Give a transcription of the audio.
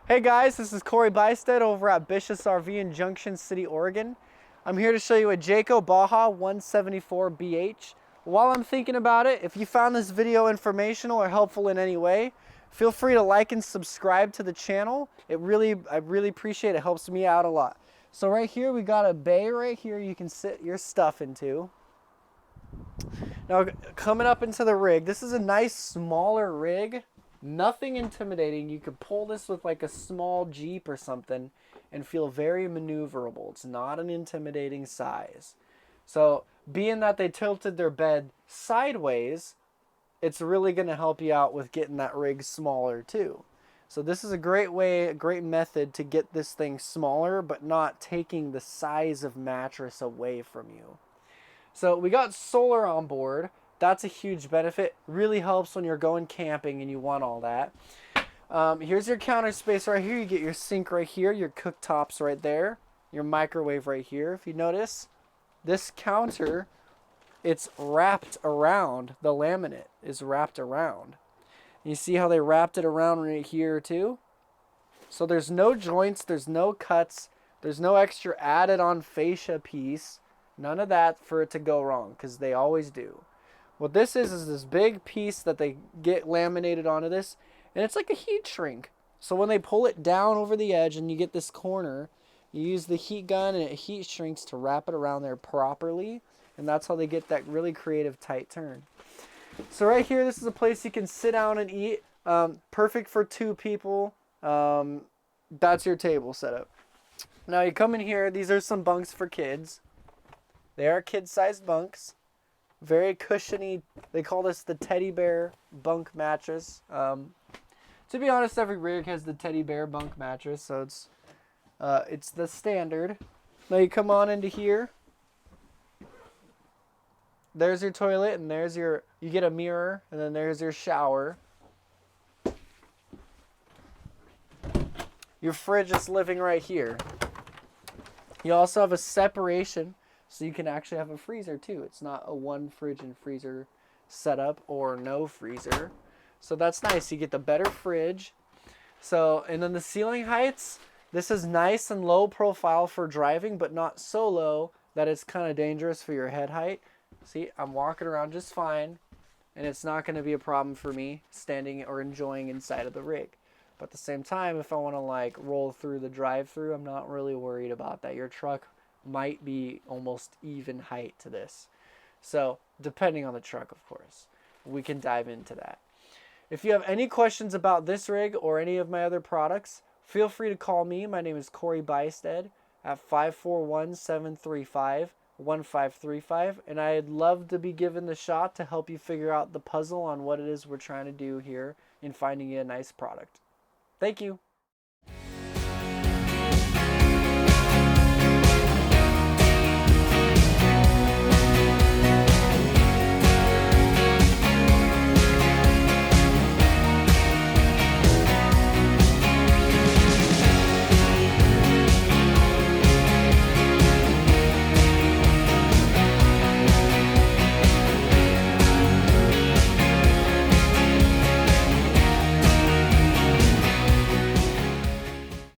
Hey guys, this is CoBuystedt over at BISH'S RV in Junction City, Oregon. I'm here to show you a Jayco Baja 174 BH. While I'm thinking about it, if you found this video informational or helpful in any way, feel free to like and subscribe to the channel. I really appreciate it. It helps me out a lot. So right here we got a bay right here you can sit your stuff into. Now coming up into the rig, this is a nice smaller rig. Nothing intimidating. You could pull this with like a small Jeep or something and feel very maneuverable. It's not an intimidating size. So being that they tilted their bed sideways, it's really going to help you out with getting that rig smaller too. So this is a great way, a great method to get this thing smaller but not taking the size of mattress away from you. So we got solar on board. That's a huge benefit. Really helps when you're going camping and you want all that. Here's your counter space right here. You get your sink right here, your cooktops right there, your microwave right here. If you notice, this counter, it's wrapped around. The laminate is wrapped around. You see how they wrapped it around right here too? So there's no joints, there's no cuts, there's no extra added on fascia piece. None of that for it to go wrong, because they always do. What this is this big piece that they get laminated onto this, and it's like a heat shrink. So when they pull it down over the edge and you get this corner, you use the heat gun and it heat shrinks to wrap it around there properly, and that's how they get that really creative tight turn. So right here, this is a place you can sit down and eat. Perfect for 2 people. That's your table setup. Now you come in here, these are some bunks for kids. They are kid-sized bunks. Very cushiony. They call this the teddy bear bunk mattress. To be honest, every rig has the teddy bear bunk mattress, so it's the standard. Now you come on into here. There's your toilet, and there's you get a mirror, and then there's your shower. Your fridge is living right here. You also have a separation, so you can actually have a freezer too. It's not a one fridge and freezer setup or no freezer. So that's nice. You get the better fridge. So, and then the ceiling heights, this is nice and low profile for driving, but not so low that it's kind of dangerous for your head height. See, I'm walking around just fine, and it's not going to be a problem for me standing or enjoying inside of the rig. But at the same time, if I want to like roll through the drive-through, I'm not really worried about that. Your truck might be almost even height to this. So depending on the truck, of course, we can dive into that. If you have any questions about this rig or any of my other products, feel free to call me. My name is CoBuystedt at 541-735-1535, and I'd love to be given the shot to help you figure out the puzzle on what it is we're trying to do here in finding you a nice product. Thank you.